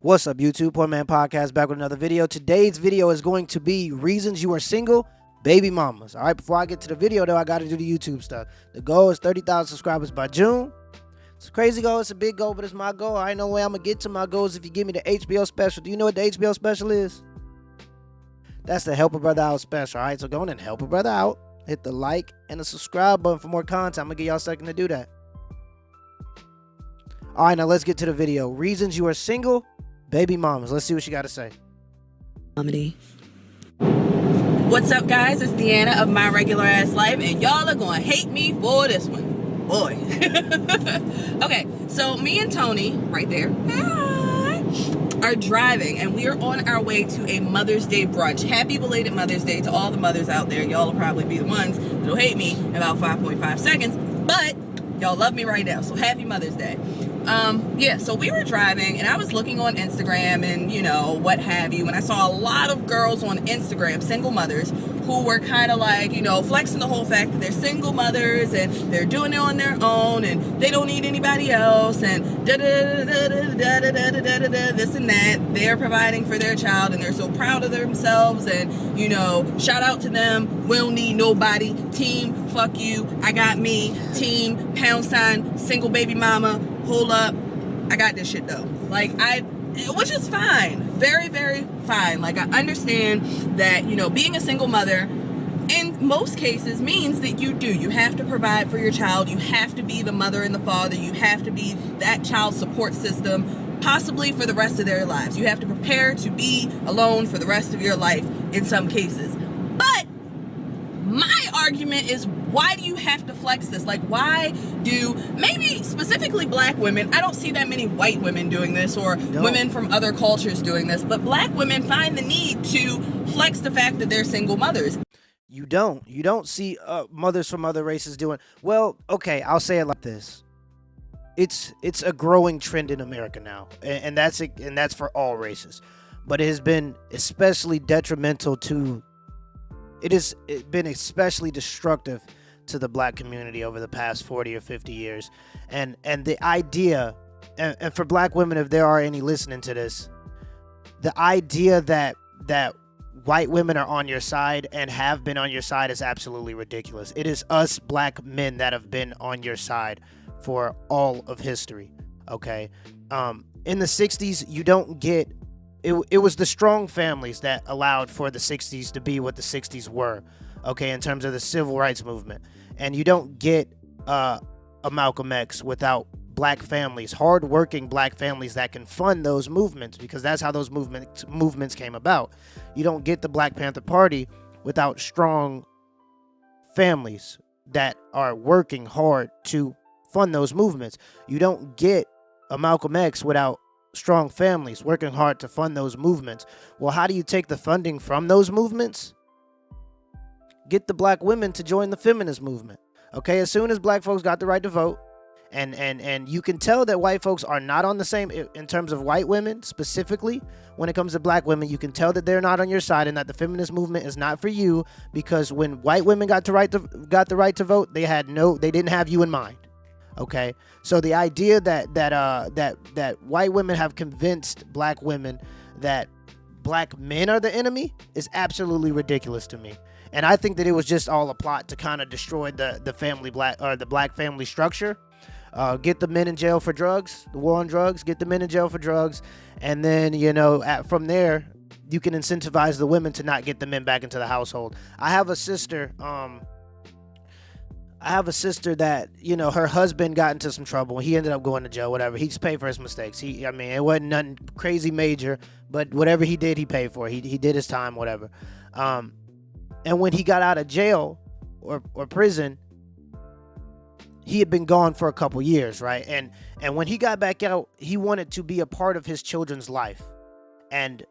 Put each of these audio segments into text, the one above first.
What's up, YouTube? Poor Man Podcast back with another video. Today's video is going to be reasons you are single, baby mamas. All right, before I get to the video, though, I got to do the YouTube stuff. The goal is 30,000 subscribers by June. It's a crazy goal. It's a big goal, but it's my goal. I ain't no way I'm going to get to my goals if you give me the HBO special. Do you know what the HBO special is? That's the Help a Brother Out special. All right, so go on and help a brother out. Hit the like and the subscribe button for more content. I'm going to give y'all a second to do that. All right, now let's get to the video. Reasons you are single, baby mamas. Let's see what you got to say. Comedy. What's up, guys? It's Deanna of My Regular Ass Life, and y'all are gonna hate me for this one. Boy. Okay, so me and Tony, right there, are driving, and we are on our way to a Mother's Day brunch. Happy belated Mother's Day to all the mothers out there. Y'all will probably be the ones that'll hate me in about 5.5 seconds, but y'all love me right now, so happy Mother's Day. Yeah, so we were driving, and I was looking on Instagram and, you know, what have you, and I saw a lot of girls on Instagram, single mothers, who were kind of like, you know, flexing the whole fact that they're single mothers, and they're doing it on their own, and they don't need anybody else, and this and that. They're providing for their child, and they're so proud of themselves, and, you know, shout out to them. We don't need nobody. Team, fuck you, I got me. Team, #, single baby mama. Hold up, I got this shit though. Which is fine, very, very fine. Like, I understand that, you know, being a single mother in most cases means that you have to provide for your child. You have to be the mother and the father. You have to be that child's support system, possibly for the rest of their lives. You have to prepare to be alone for the rest of your life in some cases. But my argument is, why do you have to flex this? Like, why do, maybe specifically black women, I don't see that many white women doing this, or women from other cultures doing this, but black women find the need to flex the fact that they're single mothers. You don't see mothers from other races doing, well, okay, I'll say it like this. It's a growing trend in America now, and that's for all races. But it has been especially detrimental to, it has been especially destructive to the black community over the past 40 or 50 years. And the idea, and for black women, if there are any listening to this, the idea that white women are on your side and have been on your side is absolutely ridiculous. It is us black men that have been on your side for all of history, okay? In the 60s, you don't get, it was the strong families that allowed for the 60s to be what the 60s were, okay, in terms of the civil rights movement. And you don't get a Malcolm X without black families, hardworking black families that can fund those movements, because that's how those movements came about. You don't get the Black Panther Party without strong families that are working hard to fund those movements. You don't get a Malcolm X without strong families working hard to fund those movements. Well, how do you take the funding from those movements? Get the black women to join the feminist movement. Okay, as soon as black folks got the right to vote, and you can tell that white folks are not on the same, in terms of white women specifically, when it comes to black women, you can tell that they're not on your side and that the feminist movement is not for you, because when white women got the right to vote, they didn't have you in mind. Okay, so the idea that white women have convinced black women that black men are the enemy is absolutely ridiculous to me. And I think that it was just all a plot to kind of destroy the black family structure. Get the men in jail for drugs, the war on drugs, get the men in jail for drugs. And then, you know, from there, you can incentivize the women to not get the men back into the household. I have a sister that, you know, her husband got into some trouble. He ended up going to jail, whatever. He just paid for his mistakes. It wasn't nothing crazy major, but whatever he did, he paid for it. He did his time, whatever. And when he got out of jail or prison, he had been gone for a couple years, right? And when he got back out, he wanted to be a part of his children's life. And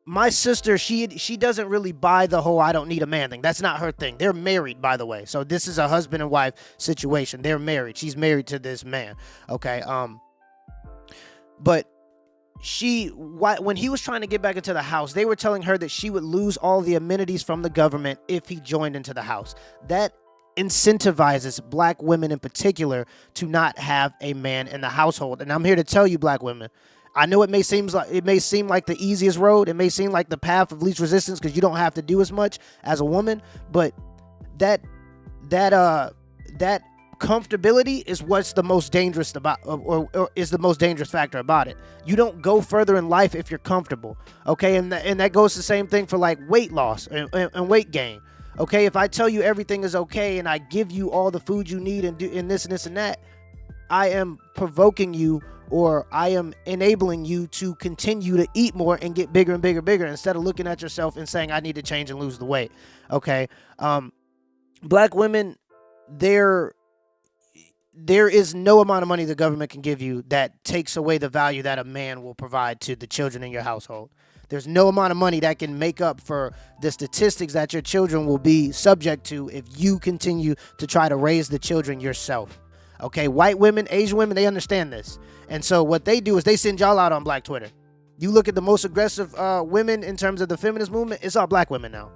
my sister, she doesn't really buy the whole I don't need a man thing. That's not her thing. They're married, by the way. So this is a husband and wife situation. They're married. She's married to this man, okay? But when he was trying to get back into the house, they were telling her that she would lose all the amenities from the government if he joined into the house. That incentivizes black women in particular to not have a man in the household. And I'm here to tell you, black women, I know it may seem like the easiest road. It may seem like the path of least resistance because you don't have to do as much as a woman. But that comfortability is what's the most dangerous about, or is the most dangerous factor about it. You don't go further in life if you're comfortable. Okay, and that goes the same thing for like weight loss and weight gain. Okay, if I tell you everything is okay and I give you all the food you need and this and this and that, I am provoking you, or I am enabling you to continue to eat more and get bigger and bigger and bigger instead of looking at yourself and saying I need to change and lose the weight. Okay, black women, there is no amount of money the government can give you that takes away the value that a man will provide to the children in your household. There's no amount of money that can make up for the statistics that your children will be subject to if you continue to try to raise the children yourself. Okay, white women, Asian women, they understand this. And so what they do is they send y'all out on Black Twitter. You look at the most aggressive women in terms of the feminist movement, it's all black women now.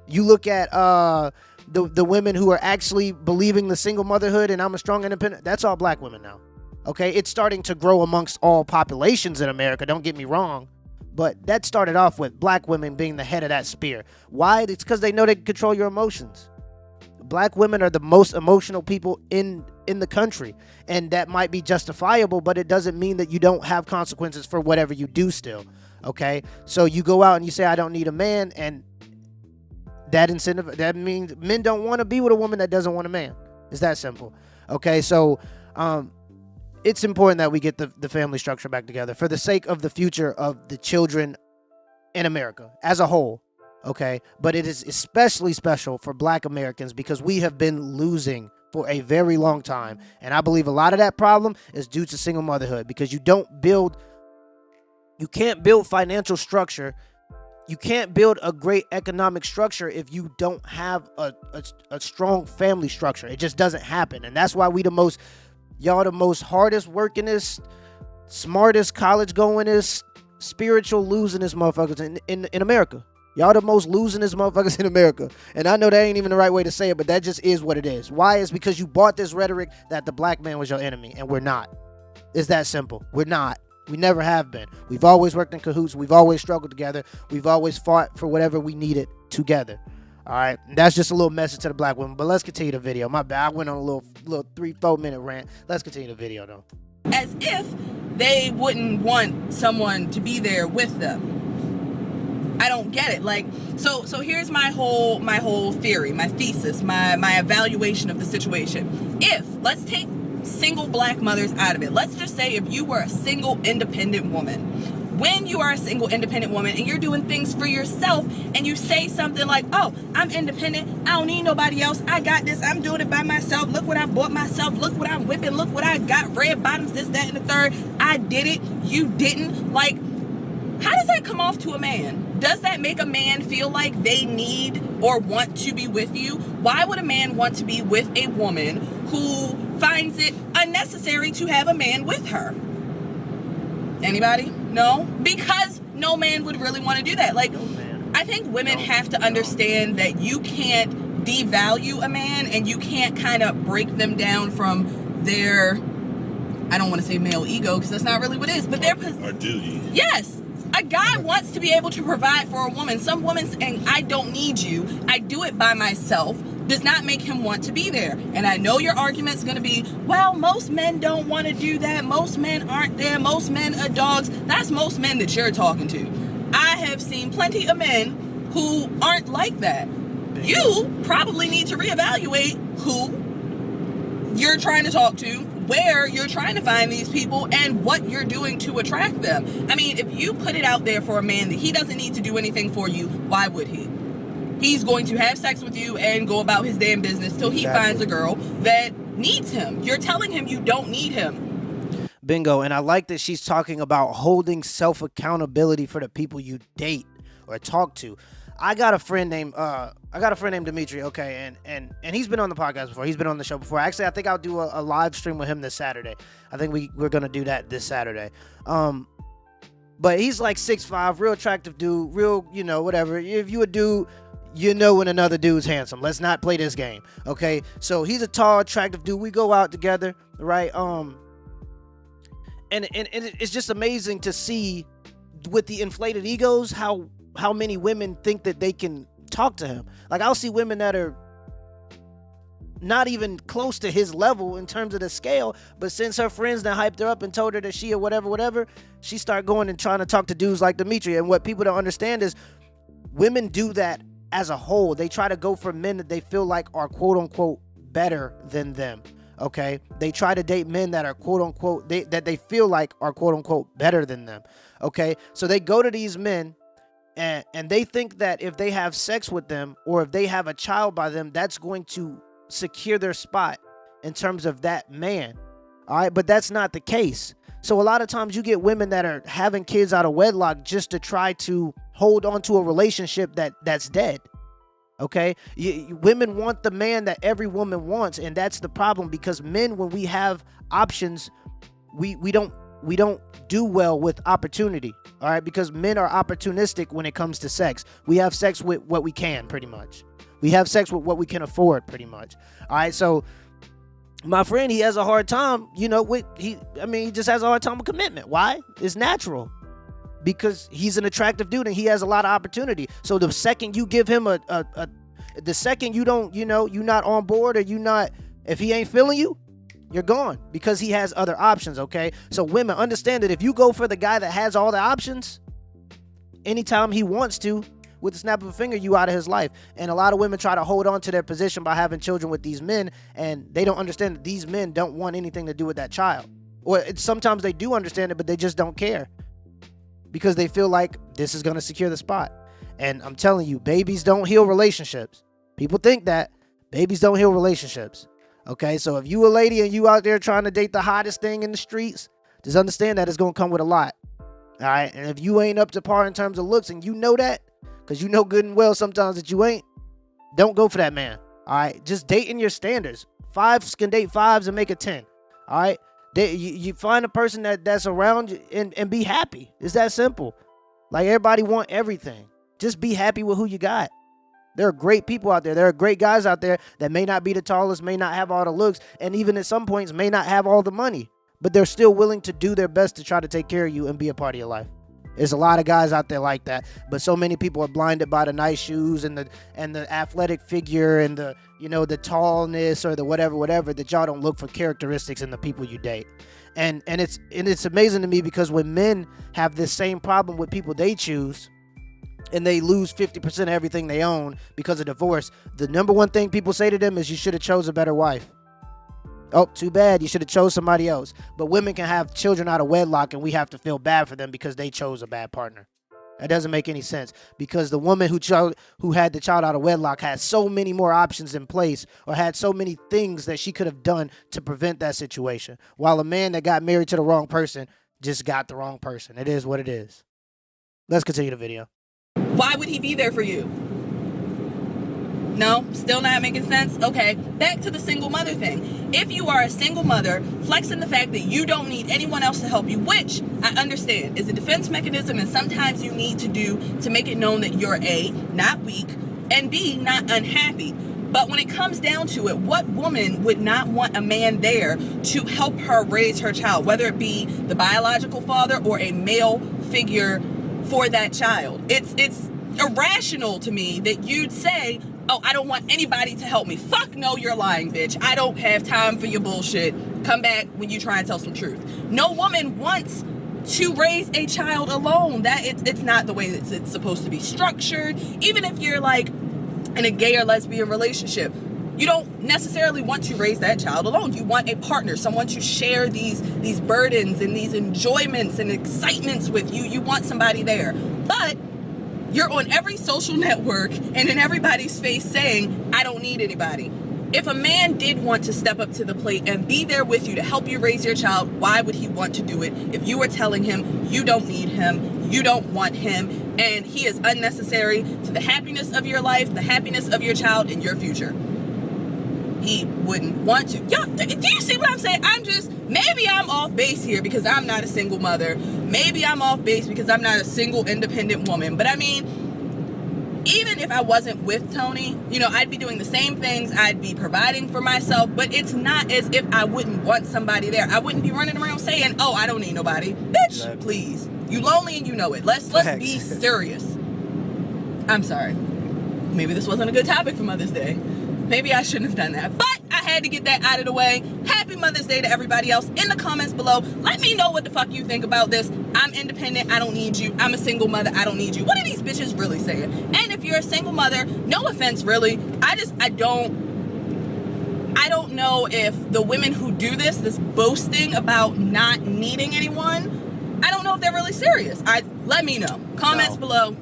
You look at the women who are actually believing the single motherhood and I'm a strong independent, that's all black women now. Okay, it's starting to grow amongst all populations in America, don't get me wrong. But that started off with black women being the head of that spear. Why? It's because they know they can control your emotions. Black women are the most emotional people in the country. And that might be justifiable, but it doesn't mean that you don't have consequences for whatever you do still. Okay? So you go out and you say, I don't need a man, and that means men don't want to be with a woman that doesn't want a man. It's that simple. Okay? So it's important that we get the family structure back together for the sake of the future of the children in America as a whole. Okay, but it is especially special for black Americans because we have been losing for a very long time. And I believe a lot of that problem is due to single motherhood because you can't build financial structure. You can't build a great economic structure if you don't have a strong family structure. It just doesn't happen. And that's why the most hardest workingest, smartest, college goingest, spiritual losingest motherfuckers in America. Y'all the most losingest motherfuckers in America. And I know that ain't even the right way to say it, but that just is what it is. Why? It's because you bought this rhetoric that the black man was your enemy, and we're not. It's that simple. We're not. We never have been. We've always worked in cahoots. We've always struggled together. We've always fought for whatever we needed together. All right? And that's just a little message to the black women. But let's continue the video. My bad. I went on a little 3-4 minute rant. Let's continue the video, though. As if they wouldn't want someone to be there with them. I don't get it. Like, so here's my whole theory, my thesis, my evaluation of the situation. Let's take single black mothers out of it. Let's just say if you were a single independent woman. When you are a single independent woman and you're doing things for yourself and you say something like, oh, I'm independent, I don't need nobody else, I got this, I'm doing it by myself, look what I bought myself, look what I'm whipping, look what I got, red bottoms, this, that, and the third, I did it, you didn't. Like, how does that come off to a man? Does that make a man feel like they need or want to be with you? Why would a man want to be with a woman who finds it unnecessary to have a man with her? Anybody? No? Because no man would really want to do that. Like, I think women have to understand that you can't devalue a man and you can't kind of break them down from their, I don't want to say male ego because that's not really what it is, but their or duty. Yes. A guy wants to be able to provide for a woman. Some women saying, I don't need you, I do it by myself, does not make him want to be there. And I know your argument's going to be, well, most men don't want to do that. Most men aren't there. Most men are dogs. That's most men that you're talking to. I have seen plenty of men who aren't like that. You probably need to reevaluate who you're trying to talk to, where you're trying to find these people, and what you're doing to attract them. I mean, if you put it out there for a man that he doesn't need to do anything for you, why would he? He's going to have sex with you and go about his damn business till he finds a girl that needs him. You're telling him you don't need him. Bingo. And I like that she's talking about holding self-accountability for the people you date or talk to. I got a friend named Dimitri, okay, and he's been on the podcast before. He's been on the show before. Actually, I think I'll do a live stream with him this Saturday. I think we're gonna do that this Saturday. But he's like 6'5", real attractive dude, real, whatever. If you a dude, you know when another dude's handsome. Let's not play this game, okay? So he's a tall, attractive dude. We go out together, right? and it's just amazing to see with the inflated egos how many women think that they can talk to him. Like, I'll see women that are not even close to his level in terms of the scale, but since her friends that hyped her up and told her that she or whatever, she start going and trying to talk to dudes like Dimitri. And what people don't understand is women do that as a whole. They try to go for men that they feel like are quote unquote better than them. Okay, they try to date men that are quote unquote that they feel like are quote unquote better than them. Okay, so they go to these men and they think that if they have sex with them or if they have a child by them, that's going to secure their spot in terms of that man. All right, but that's not the case. So a lot of times you get women that are having kids out of wedlock just to try to hold on to a relationship that's dead. Okay, women want the man that every woman wants, and that's the problem, because men, when we have options, we don't do well with opportunity. All right, because men are opportunistic when it comes to sex. We have sex with what we can, pretty much. We have sex with what we can afford, pretty much. All right, so my friend, he has a hard time, he just has a hard time with commitment. Why? It's natural. Because he's an attractive dude and he has a lot of opportunity. So the second you give him the second you don't, you're not on board, or if he ain't feeling you, you're gone, because he has other options. Okay. So women, understand that if you go for the guy that has all the options, anytime he wants to, with the snap of a finger, you out of his life. And a lot of women try to hold on to their position by having children with these men, and they don't understand that these men don't want anything to do with that child. Or sometimes they do understand it, but they just don't care, because they feel like this is going to secure the spot. And I'm telling you, babies don't heal relationships. People think that. Babies don't heal relationships. Okay, so if you a lady and you out there trying to date the hottest thing in the streets, just understand that it's going to come with a lot. All right, and if you ain't up to par in terms of looks, and you know that, because you know good and well sometimes that you ain't, don't go for that man. All right, just date in your standards. Fives can date fives and make a 10. All right. You find a person that's around you and be happy. It's that simple. Like, everybody want everything. Just be happy with who you got. There are great people out there. There are great guys out there that may not be the tallest, may not have all the looks, and even at some points may not have all the money, but they're still willing to do their best to try to take care of you and be a part of your life. There's a lot of guys out there like that, but so many people are blinded by the nice shoes and the athletic figure and the tallness or the whatever that y'all don't look for characteristics in the people you date. And it's amazing to me, because when men have this same problem with people they choose, and they lose 50% of everything they own because of divorce, the number one thing people say to them is, you should have chose a better wife. Oh, too bad. You should have chose somebody else. But women can have children out of wedlock, and we have to feel bad for them because they chose a bad partner. That doesn't make any sense, because the woman who had the child out of wedlock had so many more options in place, or had so many things that she could have done to prevent that situation, while a man that got married to the wrong person just got the wrong person. It is what it is. Let's continue the video. Why would he be there for you? No? Still not making sense? Okay, back to the single mother thing. If you are a single mother, flexing the fact that you don't need anyone else to help you, which I understand is a defense mechanism, and sometimes you need to do to make it known that you're A, not weak, and B, not unhappy. But when it comes down to it, what woman would not want a man there to help her raise her child, whether it be the biological father or a male figure for that child? It's irrational to me that you'd say, oh, I don't want anybody to help me. Fuck no, you're lying, bitch. I don't have time for your bullshit. Come back when you try and tell some truth. No woman wants to raise a child alone. That it's not the way that it's supposed to be structured. Even if you're like in a gay or lesbian relationship, you don't necessarily want to raise that child alone. You want a partner, someone to share these burdens and these enjoyments and excitements with you. You want somebody there. But you're on every social network and in everybody's face saying, I don't need anybody. If a man did want to step up to the plate and be there with you to help you raise your child, why would he want to do it if you were telling him you don't need him, you don't want him, and he is unnecessary to the happiness of your life, the happiness of your child, and your future? He wouldn't want to. Y'all, do you see what I'm saying? Maybe I'm off base here because I'm not a single mother. Maybe I'm off base because I'm not a single independent woman. But I mean, even if I wasn't with Tony, you know, I'd be doing the same things. I'd be providing for myself, but it's not as if I wouldn't want somebody there. I wouldn't be running around saying, oh, I don't need nobody. Bitch, please. You lonely and you know it. Let's be serious. I'm sorry. Maybe this wasn't a good topic for Mother's Day. Maybe I shouldn't have done that, but I had to get that out of the way. Happy Mother's Day to everybody else. In the comments below, let me know what the fuck you think about this. I'm independent. I don't need you. I'm a single mother. I don't need you. What are these bitches really saying? And if you're a single mother, no offense, really. I don't know if the women who do this boasting about not needing anyone, I don't know if they're really serious. Let me know. Comments below.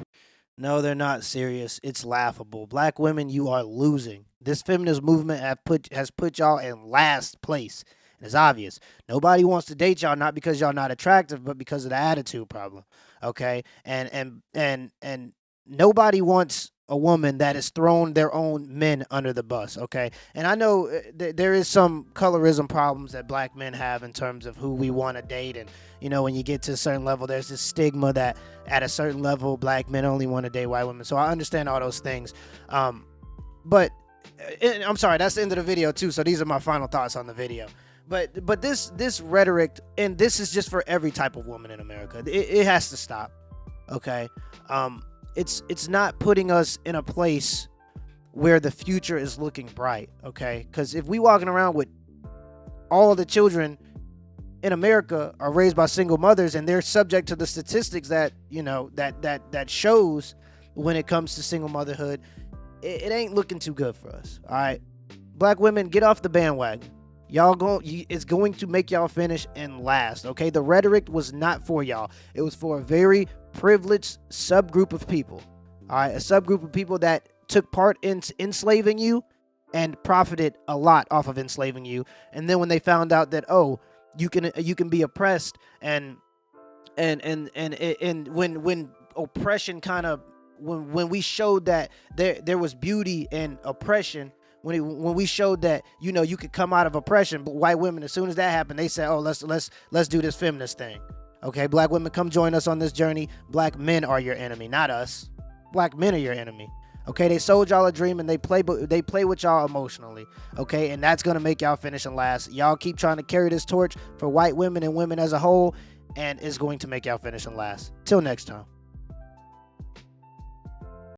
No, they're not serious. It's laughable. Black women, you are losing. This feminist movement has put y'all in last place. And it's obvious. Nobody wants to date y'all, not because y'all not attractive, but because of the attitude problem. Okay? And nobody wants a woman that has thrown their own men under the bus. Okay? And I know there is some colorism problems that black men have in terms of who we want to date. And, you know, when you get to a certain level, there's this stigma that at a certain level, black men only want to date white women. So I understand all those things. But I'm sorry, that's the end of the video too. So these are my final thoughts on the video. But this rhetoric, and this is just for every type of woman in America. It has to stop. Okay? It's not putting us in a place where the future is looking bright. Okay? Because if we walking around with all of the children in America are raised by single mothers, and they're subject to the statistics that, you know, that shows when it comes to single motherhood, it ain't looking too good for us. All right, black women, get off the bandwagon. It's going to make y'all finish in last. Okay, the rhetoric was not for y'all. It was for a very privileged subgroup of people. All right, a subgroup of people that took part in enslaving you and profited a lot off of enslaving you. And then when they found out that, oh, you can be oppressed, and when oppression kind of, when we showed that there was beauty in oppression, when we showed that, you know, you could come out of oppression, but white women, as soon as that happened, they said, oh, let's do this feminist thing. Okay, black women, come join us on this journey. Black men are your enemy, not us. Black men are your enemy. Okay, they sold y'all a dream, and they play with y'all emotionally. Okay, and that's gonna make y'all finish in last. Y'all keep trying to carry this torch for white women and women as a whole, and it's going to make y'all finish in last. Till next time.